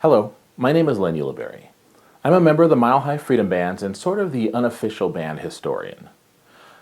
Hello, my name is Len Ulibarri. I'm a member of the Mile High Freedom Bands and sort of the unofficial band historian.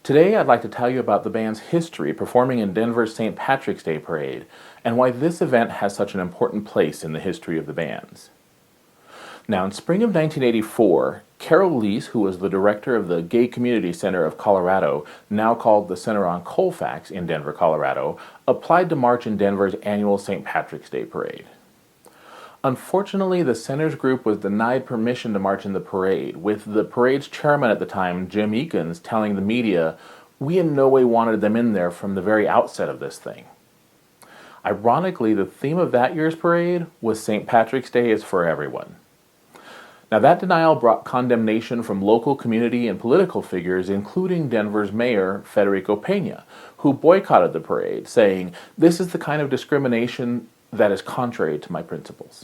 Today I'd like to tell you about the band's history performing in Denver's St. Patrick's Day Parade and why this event has such an important place in the history of the bands. Now, in spring of 1984, Carol Lease, who was the director of the Gay Community Center of Colorado, now called the Center on Colfax in Denver, Colorado, applied to march in Denver's annual St. Patrick's Day Parade. Unfortunately, the center's group was denied permission to march in the parade, with the parade's chairman at the time, Jim Eakins, telling the media, "We in no way wanted them in there from the very outset of this thing." Ironically, the theme of that year's parade was St. Patrick's Day is for everyone. Now, that denial brought condemnation from local community and political figures, including Denver's mayor, Federico Pena, who boycotted the parade, saying, "This is the kind of discrimination that is contrary to my principles."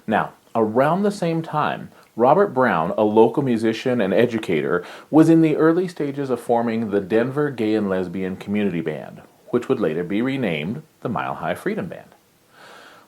Now, around the same time, Robert Brown, a local musician and educator, was in the early stages of forming the Denver Gay and Lesbian Community Band, which would later be renamed the Mile High Freedom Band.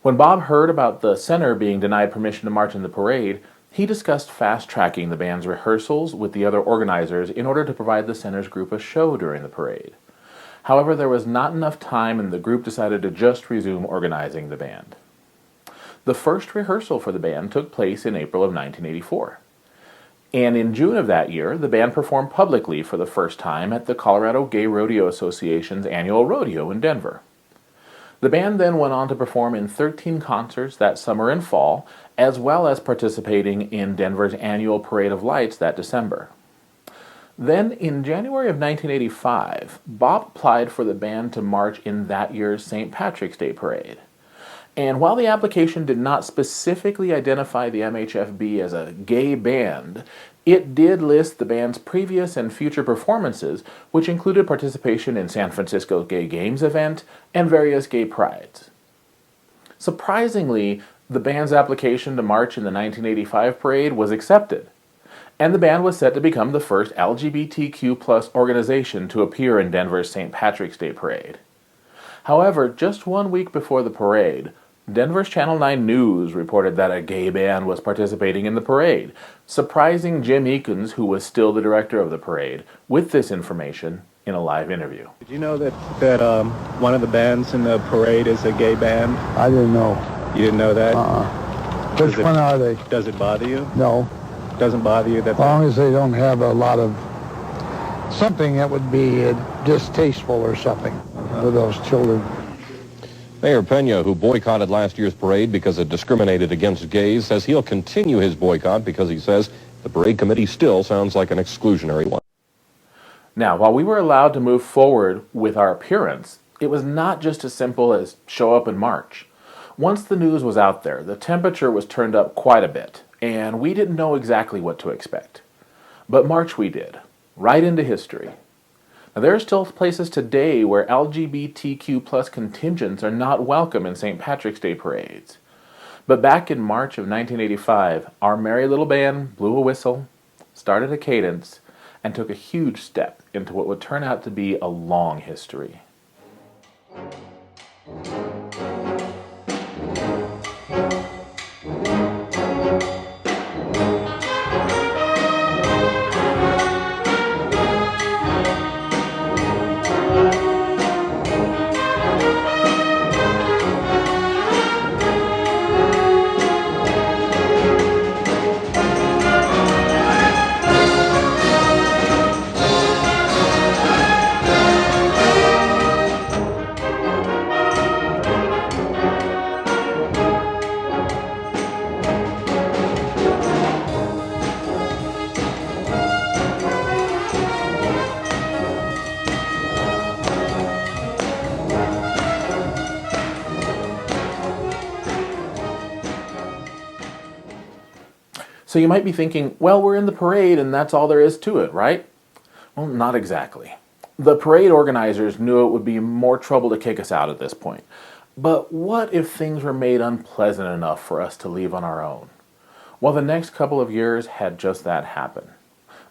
When Bob heard about the center being denied permission to march in the parade, he discussed fast-tracking the band's rehearsals with the other organizers in order to provide the center's group a show during the parade. However, there was not enough time and the group decided to just resume organizing the band. The first rehearsal for the band took place in April of 1984. And in June of that year, the band performed publicly for the first time at the Colorado Gay Rodeo Association's annual rodeo in Denver. The band then went on to perform in 13 concerts that summer and fall, as well as participating in Denver's annual Parade of Lights that December. Then, in January of 1985, Bob applied for the band to march in that year's St. Patrick's Day Parade. And while the application did not specifically identify the MHFB as a gay band, it did list the band's previous and future performances, which included participation in San Francisco Gay Games event and various gay prides. Surprisingly, the band's application to march in the 1985 parade was accepted, and the band was set to become the first LGBTQ+ organization to appear in Denver's St. Patrick's Day Parade. However, just 1 week before the parade, Denver's Channel 9 News reported that a gay band was participating in the parade, surprising Jim Eakins, who was still the director of the parade, with this information in a live interview. Did you know that one of the bands in the parade is a gay band? I didn't know. You didn't know that? Which one are they? Does it bother you? No. Doesn't bother you that? As long as they don't have a lot of something that would be distasteful or something with those children. Mayor Pena, who boycotted last year's parade because it discriminated against gays, says he'll continue his boycott because he says the parade committee still sounds like an exclusionary one. Now, while we were allowed to move forward with our appearance, it was not just as simple as show up and march. Once the news was out there, the temperature was turned up quite a bit, and we didn't know exactly what to expect. But march we did, right into history. Now, there are still places today where LGBTQ+ contingents are not welcome in St. Patrick's Day parades. But back in March of 1985, our merry little band blew a whistle, started a cadence, and took a huge step into what would turn out to be a long history. So you might be thinking, well, we're in the parade and that's all there is to it, right? Well, not exactly. The parade organizers knew it would be more trouble to kick us out at this point. But what if things were made unpleasant enough for us to leave on our own? Well, the next couple of years had just that happen.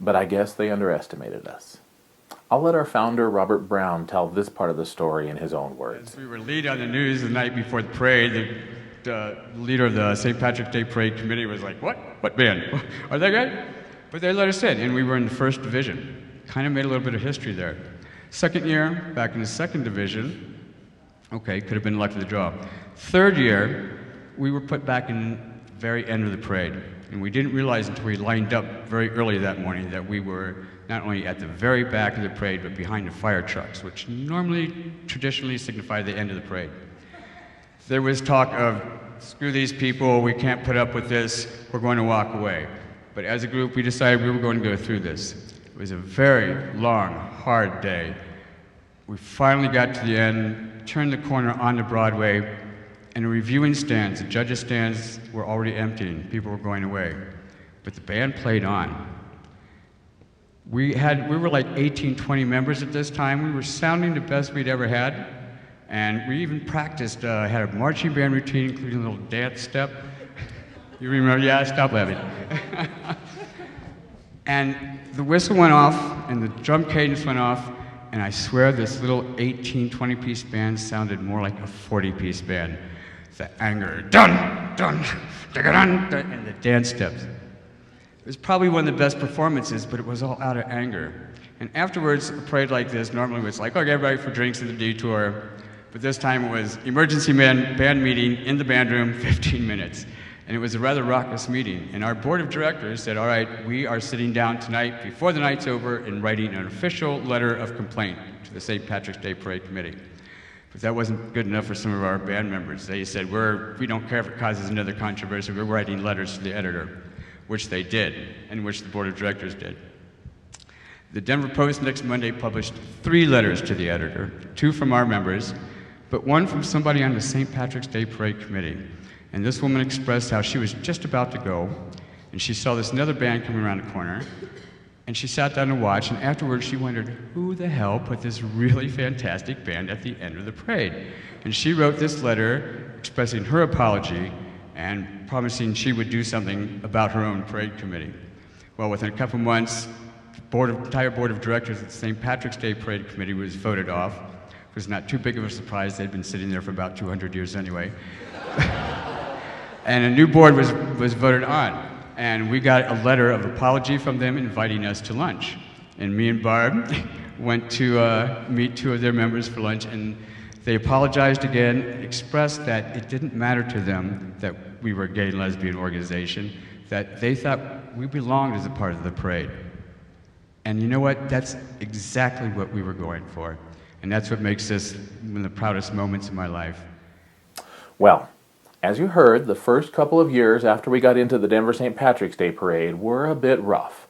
But I guess they underestimated us. I'll let our founder, Robert Brown, tell this part of the story in his own words. As we were lead on the news the night before the parade, the leader of the St. Patrick's Day Parade Committee was like, what? What band? Are they good? But they let us in, and we were in the first division. Kind of made a little bit of history there. Second year, back in the second division, okay, could have been luck of the draw. Third year, we were put back in the very end of the parade. And we didn't realize until we lined up very early that morning that we were not only at the very back of the parade, but behind the fire trucks, which normally, traditionally signify the end of the parade. There was talk of, screw these people, we can't put up with this, we're going to walk away. But as a group, we decided we were going to go through this. It was a very long, hard day. We finally got to the end, turned the corner onto Broadway, and the reviewing stands, the judges' stands were already emptying. People were going away. But the band played on. We were like 18, 20 members at this time. We were sounding the best we'd ever had. And we even practiced, had a marching band routine, including a little dance step. You remember? Yeah, stop laughing. And the whistle went off, and the drum cadence went off, and I swear this little 18, 20-piece band sounded more like a 40-piece band. The anger, dun, dun, dun, dun, and the dance steps. It was probably one of the best performances, but it was all out of anger. And afterwards, a parade like this normally was like, okay, everybody for drinks in the detour. But this time it was emergency band meeting in the band room, 15 minutes. And it was a rather raucous meeting. And our board of directors said, all right, we are sitting down tonight before the night's over and writing an official letter of complaint to the St. Patrick's Day Parade Committee. But that wasn't good enough for some of our band members. They said, we don't care if it causes another controversy, we're writing letters to the editor, which they did, and which the board of directors did. The Denver Post next Monday published 3 letters to the editor, 2 from our members, but 1 from somebody on the St. Patrick's Day Parade Committee. And this woman expressed how she was just about to go, and she saw this another band coming around the corner, and she sat down to watch, and afterwards she wondered, who the hell put this really fantastic band at the end of the parade? And she wrote this letter expressing her apology and promising she would do something about her own parade committee. Well, within a couple months, the entire board of directors at the St. Patrick's Day Parade Committee was voted off. It was not too big of a surprise. They'd been sitting there for about 200 years anyway. And a new board was voted on. And we got a letter of apology from them inviting us to lunch. And me and Barb went to meet 2 of their members for lunch, and they apologized again, expressed that it didn't matter to them that we were a gay and lesbian organization, that they thought we belonged as a part of the parade. And you know what? That's exactly what we were going for. And that's what makes this one of the proudest moments in my life. Well, as you heard, the first couple of years after we got into the Denver St. Patrick's Day Parade were a bit rough.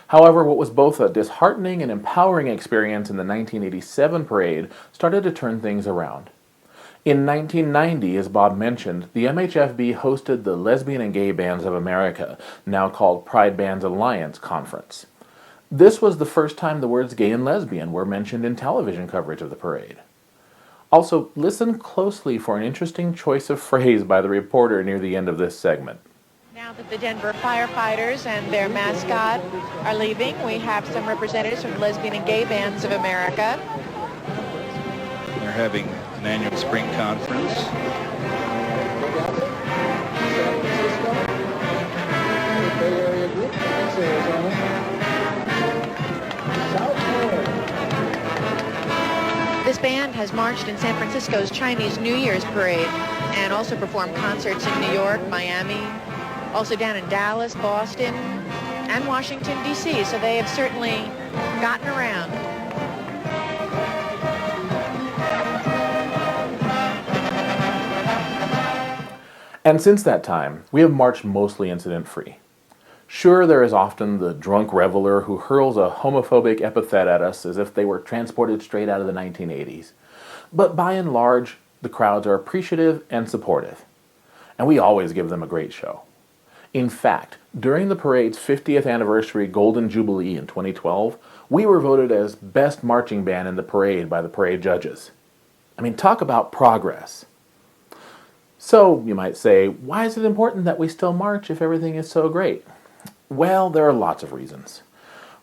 However, what was both a disheartening and empowering experience in the 1987 parade started to turn things around. In 1990, as Bob mentioned, the MHFB hosted the Lesbian and Gay Bands of America, now called Pride Bands Alliance Conference. This was the first time the words gay and lesbian were mentioned in television coverage of the parade. Also, listen closely for an interesting choice of phrase by the reporter near the end of this segment. Now that the Denver firefighters and their mascot are leaving, we have some representatives from the Lesbian and Gay Bands of America. They're having an annual spring conference. This band has marched in San Francisco's Chinese New Year's parade and also performed concerts in New York, Miami, also down in Dallas, Boston, and Washington, D.C., so they have certainly gotten around. And since that time, we have marched mostly incident-free. Sure, there is often the drunk reveler who hurls a homophobic epithet at us as if they were transported straight out of the 1980s. But by and large, the crowds are appreciative and supportive. And we always give them a great show. In fact, during the parade's 50th anniversary Golden Jubilee in 2012, we were voted as Best Marching Band in the parade by the parade judges. I mean, talk about progress. So, you might say, why is it important that we still march if everything is so great? Well, there are lots of reasons.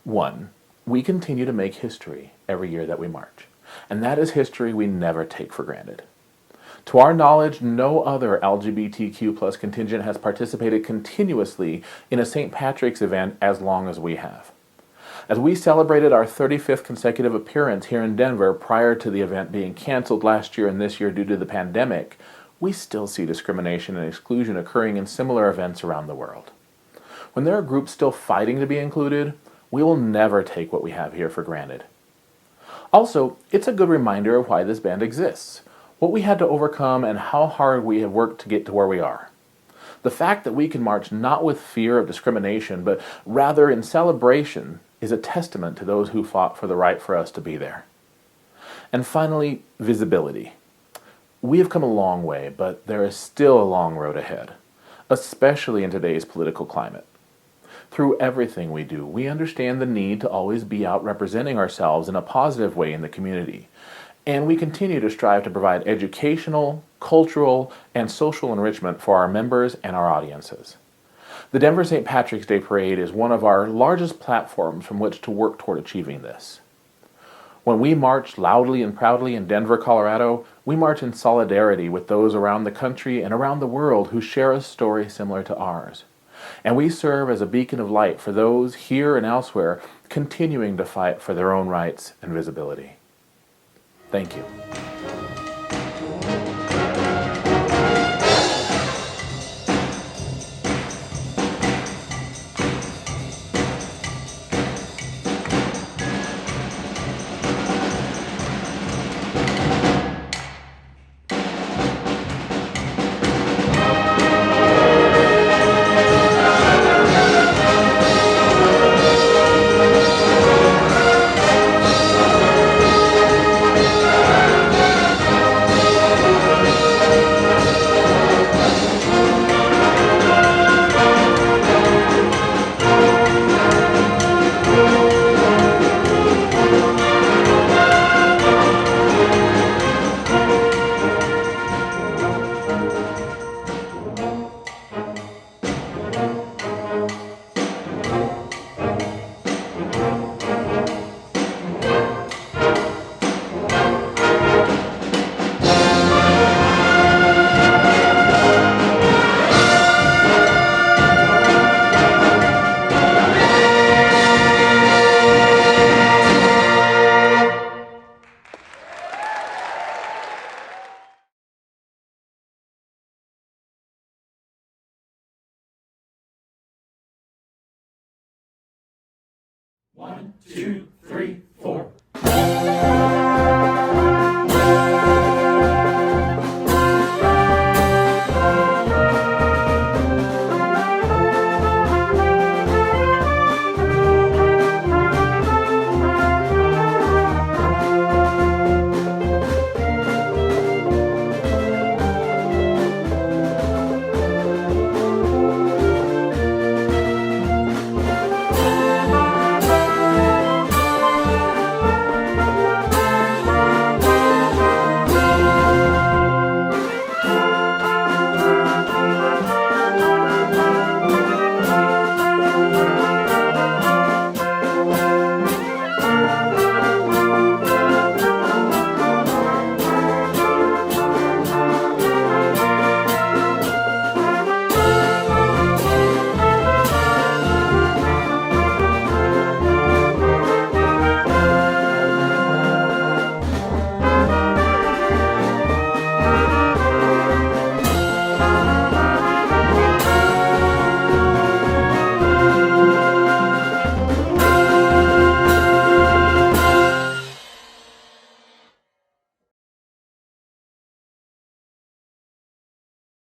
1, we continue to make history every year that we march. And that is history we never take for granted. To our knowledge, no other LGBTQ plus contingent has participated continuously in a St. Patrick's event as long as we have. As we celebrated our 35th consecutive appearance here in Denver prior to the event being canceled last year and this year due to the pandemic, we still see discrimination and exclusion occurring in similar events around the world. When there are groups still fighting to be included, we will never take what we have here for granted. Also, it's a good reminder of why this band exists, what we had to overcome, and how hard we have worked to get to where we are. The fact that we can march not with fear of discrimination, but rather in celebration, is a testament to those who fought for the right for us to be there. And finally, visibility. We have come a long way, but there is still a long road ahead, especially in today's political climate. Through everything we do, we understand the need to always be out representing ourselves in a positive way in the community, and we continue to strive to provide educational, cultural, and social enrichment for our members and our audiences. The Denver St. Patrick's Day Parade is one of our largest platforms from which to work toward achieving this. When we march loudly and proudly in Denver, Colorado, we march in solidarity with those around the country and around the world who share a story similar to ours. And we serve as a beacon of light for those here and elsewhere continuing to fight for their own rights and visibility. Thank you. One, two,